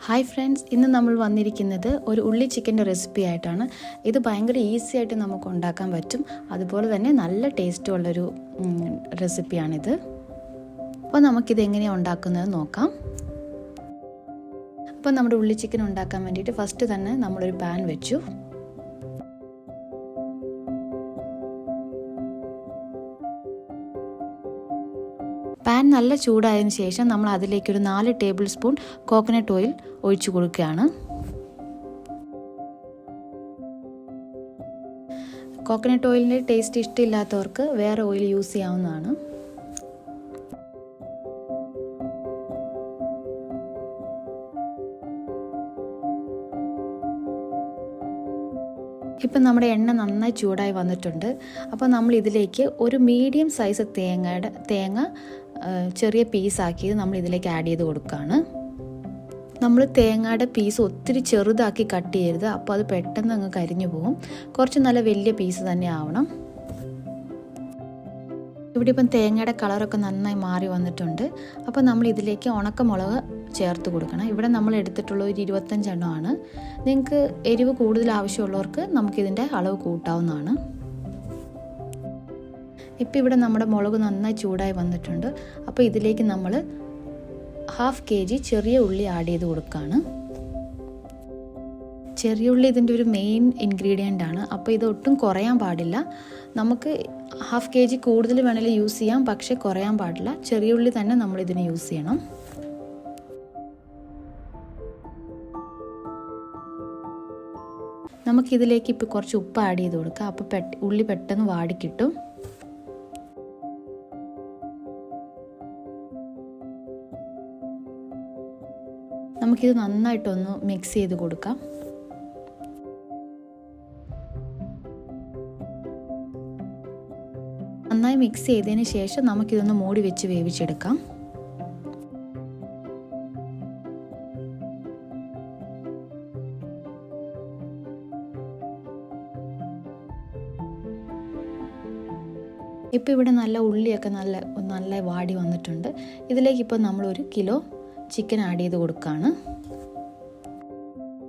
Hi friends, ഇന്ന് നമ്മൾ വന്നിരിക്കുന്നത് ഒരു ഉള്ളി ചിക്കൻ്റെ റെസിപ്പി ആയിട്ടാണ്. ഇത് ഭയങ്കര ഈസി ആയിട്ട് നമുക്ക് ഉണ്ടാക്കാൻ പറ്റും. അതുപോലെ തന്നെ നല്ല ടേസ്റ്റും ഉള്ളൊരു റെസിപ്പിയാണിത്. അപ്പോൾ നമുക്കിത് എങ്ങനെയാണ് ഉണ്ടാക്കുന്നത് നോക്കാം. അപ്പോൾ നമ്മുടെ ഉള്ളി ചിക്കൻ ഉണ്ടാക്കാൻ വേണ്ടിയിട്ട് ഫസ്റ്റ് തന്നെ നമ്മളൊരു പാൻ വെച്ചു. പാൻ നല്ല ചൂടായതിനു ശേഷം നമ്മൾ അതിലേക്കൊരു 4 ടേബിൾ സ്പൂൺ കോക്കനട്ട് ഓയിൽ ഒഴിച്ചു കൊടുക്കുകയാണ്. കോക്കനട്ട് ഓയിലിൻ്റെ ടേസ്റ്റ് ഇഷ്ടമില്ലാത്തവർക്ക് വേറെ ഓയിൽ യൂസ് ചെയ്യാവുന്നതാണ്. ഇപ്പം നമ്മുടെ എണ്ണ നന്നായി ചൂടായി വന്നിട്ടുണ്ട്. അപ്പോൾ നമ്മൾ ഇതിലേക്ക് ഒരു മീഡിയം സൈസ് തേങ്ങ ചെറിയ പീസാക്കിയത് നമ്മൾ ഇതിലേക്ക് ആഡ് ചെയ്ത് കൊടുക്കുകയാണ്. നമ്മൾ തേങ്ങയുടെ പീസ് ഒത്തിരി ചെറുതാക്കി കട്ട് ചെയ്യരുത്, അപ്പോൾ അത് പെട്ടെന്ന് അങ്ങ് കരിഞ്ഞു പോകും. കുറച്ച് നല്ല വലിയ പീസ് തന്നെ ആവണം. ഇവിടെ ഇപ്പം തേങ്ങയുടെ കളറൊക്കെ നന്നായി മാറി വന്നിട്ടുണ്ട്. അപ്പോൾ നമ്മൾ ഇതിലേക്ക് ഉണക്കമുളക് ചേർത്ത് കൊടുക്കണം. ഇവിടെ നമ്മൾ എടുത്തിട്ടുള്ള ഒരു 25 എണ്ണമാണ്. നിങ്ങൾക്ക് എരിവ് കൂടുതൽ ആവശ്യമുള്ളവർക്ക് നമുക്കിതിൻ്റെ അളവ് കൂട്ടാവുന്നതാണ്. ഇപ്പോൾ ഇവിടെ നമ്മുടെ മുളക് നന്നായി ചൂടായി വന്നിട്ടുണ്ട്. അപ്പോൾ ഇതിലേക്ക് നമ്മൾ 1/2 kg ചെറിയ ഉള്ളി ആഡ് ചെയ്ത് കൊടുക്കുകയാണ്. ചെറിയ ഉള്ളി ഇതിൻ്റെ ഒരു മെയിൻ ഇൻഗ്രീഡിയൻ്റ് ആണ്. അപ്പോൾ ഇത് ഒട്ടും കുറയാൻ പാടില്ല. നമുക്ക് 1/2 kg കൂടുതൽ വേണമെങ്കിൽ യൂസ് ചെയ്യാം, പക്ഷേ കുറയാൻ പാടില്ല. ചെറിയ ഉള്ളി തന്നെ നമ്മൾ ഇതിന് യൂസ് ചെയ്യണം. നമുക്കിതിലേക്ക് ഇപ്പോൾ കുറച്ച് ഉപ്പ് ആഡ് ചെയ്ത് കൊടുക്കാം. അപ്പോൾ ഉള്ളി പെട്ടെന്ന് വാടിക്കിട്ടും. നമുക്കിത് നന്നായിട്ടൊന്ന് മിക്സ് ചെയ്ത് കൊടുക്കാം. നന്നായി മിക്സ് ചെയ്തതിന് ശേഷം നമുക്കിതൊന്ന് മൂടി വെച്ച് വേവിച്ചെടുക്കാം. ഇപ്പോൾ ഇവിടെ നല്ല ഉള്ളിയൊക്കെ നല്ല വാടി വന്നിട്ടുണ്ട്. ഇതിലേക്ക് ഇപ്പോൾ നമ്മൾ 1 കിലോ ചിക്കൻ ആഡ് ചെയ്ത് കൊടുക്കുകയാണ്.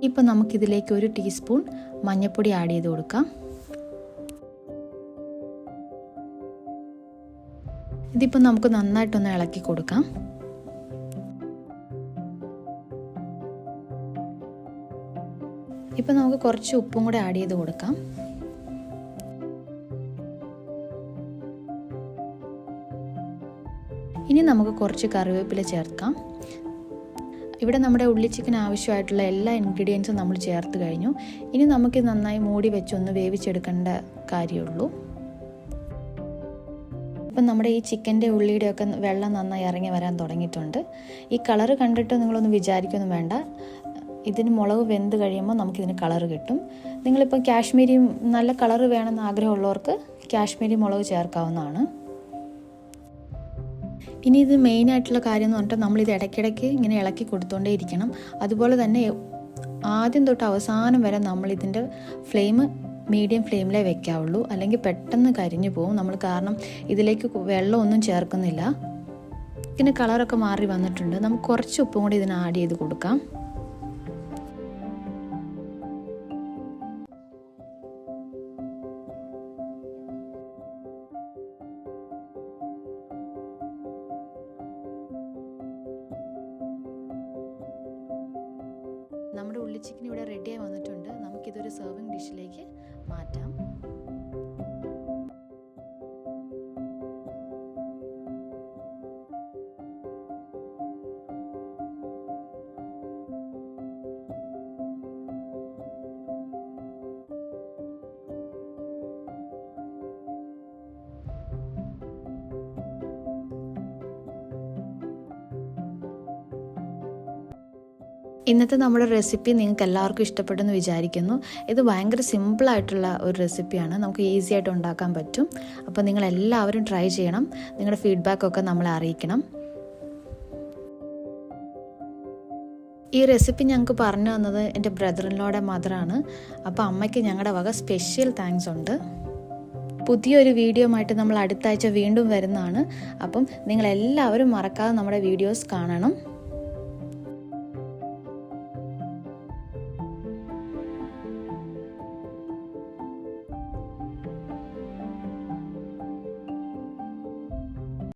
ഇപ്പോൾ നമുക്കിതിലേക്ക് 1 ടീസ്പൂൺ മഞ്ഞൾപ്പൊടി ആഡ് ചെയ്ത് കൊടുക്കാം. ഇതിപ്പോൾ നമുക്ക് നന്നായിട്ടൊന്ന് ഇളക്കി കൊടുക്കാം. ഇപ്പോൾ നമുക്ക് കുറച്ച് ഉപ്പും കൂടെ ആഡ് ചെയ്ത് കൊടുക്കാം. ഇനി നമുക്ക് കുറച്ച് കറിവേപ്പില ചേർക്കാം. ഇവിടെ നമ്മുടെ ഉള്ളി ചിക്കൻ ആവശ്യമായിട്ടുള്ള എല്ലാ ഇൻഗ്രീഡിയൻസും നമ്മൾ ചേർത്ത് കഴിഞ്ഞു. ഇനി നമുക്ക് നന്നായി മൂടി വെച്ചൊന്ന് വേവിച്ചെടുക്കേണ്ട കാര്യമുള്ളൂ. ഇപ്പം നമ്മുടെ ഈ ചിക്കൻ്റെ ഉള്ളിയുടെയൊക്കെ വെള്ളം നന്നായി ഇറങ്ങി വരാൻ തുടങ്ങിയിട്ടുണ്ട്. ഈ കളറ് കണ്ടിട്ട് നിങ്ങളൊന്നും വിചാരിക്കൊന്നും വേണ്ട. ഇതിന് മുളക് വെന്ത് കഴിയുമ്പോൾ നമുക്കിതിന് കളറ് കിട്ടും. നിങ്ങളിപ്പോൾ കാശ്മീരി നല്ല കളറ് വേണമെന്ന് ആഗ്രഹമുള്ളവർക്ക് കാശ്മീരി മുളക് ചേർക്കാവുന്നതാണ്. ഇനി ഇത് മെയിനായിട്ടുള്ള കാര്യം എന്ന് പറഞ്ഞിട്ട് നമ്മളിത് ഇടയ്ക്കിടയ്ക്ക് ഇങ്ങനെ ഇളക്കി കൊടുത്തുകൊണ്ടേ ഇരിക്കണം. അതുപോലെ തന്നെ ആദ്യം തൊട്ട് അവസാനം വരെ നമ്മളിതിൻ്റെ ഫ്ലെയിം മീഡിയം ഫ്ലെയിമിലേ വെക്കാവുള്ളൂ, അല്ലെങ്കിൽ പെട്ടെന്ന് കരിഞ്ഞു പോകും നമ്മൾ. കാരണം ഇതിലേക്ക് വെള്ളമൊന്നും ചേർക്കുന്നില്ല. ഇതിന് കളറൊക്കെ മാറി വന്നിട്ടുണ്ട്. നമുക്ക് കുറച്ച് ഉപ്പും കൂടി ഇതിന് ആഡ് ചെയ്ത് കൊടുക്കാം. നമ്മുടെ ഉള്ളി ചിക്കൻ ഇവിടെ റെഡിയായി വന്നിട്ടുണ്ട്. നമുക്കിതൊരു സെർവിങ് ഡിഷിലേക്ക് മാറ്റാം. ഇന്നത്തെ നമ്മുടെ റെസിപ്പി നിങ്ങൾക്ക് എല്ലാവർക്കും ഇഷ്ടപ്പെട്ടെന്ന് വിചാരിക്കുന്നു. ഇത് ഭയങ്കര സിമ്പിളായിട്ടുള്ള ഒരു റെസിപ്പിയാണ്. നമുക്ക് ഈസി ആയിട്ട് ഉണ്ടാക്കാൻ പറ്റും. അപ്പോൾ നിങ്ങളെല്ലാവരും ട്രൈ ചെയ്യണം. നിങ്ങളുടെ ഫീഡ്ബാക്കൊക്കെ നമ്മളെ അറിയിക്കണം. ഈ റെസിപ്പി ഞങ്ങൾക്ക് പറഞ്ഞു തന്നത് എൻ്റെ ബ്രദർ-ഇൻ-ലോയുടെ മദറാണ്. അപ്പോൾ അമ്മയ്ക്ക് ഞങ്ങളുടെ വക സ്പെഷ്യൽ താങ്ക്സ് ഉണ്ട്. പുതിയൊരു വീഡിയോ ആയിട്ട് നമ്മൾ അടുത്ത ആഴ്ച വീണ്ടും വരുന്നതാണ്. അപ്പം നിങ്ങളെല്ലാവരും മറക്കാതെ നമ്മുടെ വീഡിയോസ് കാണണം.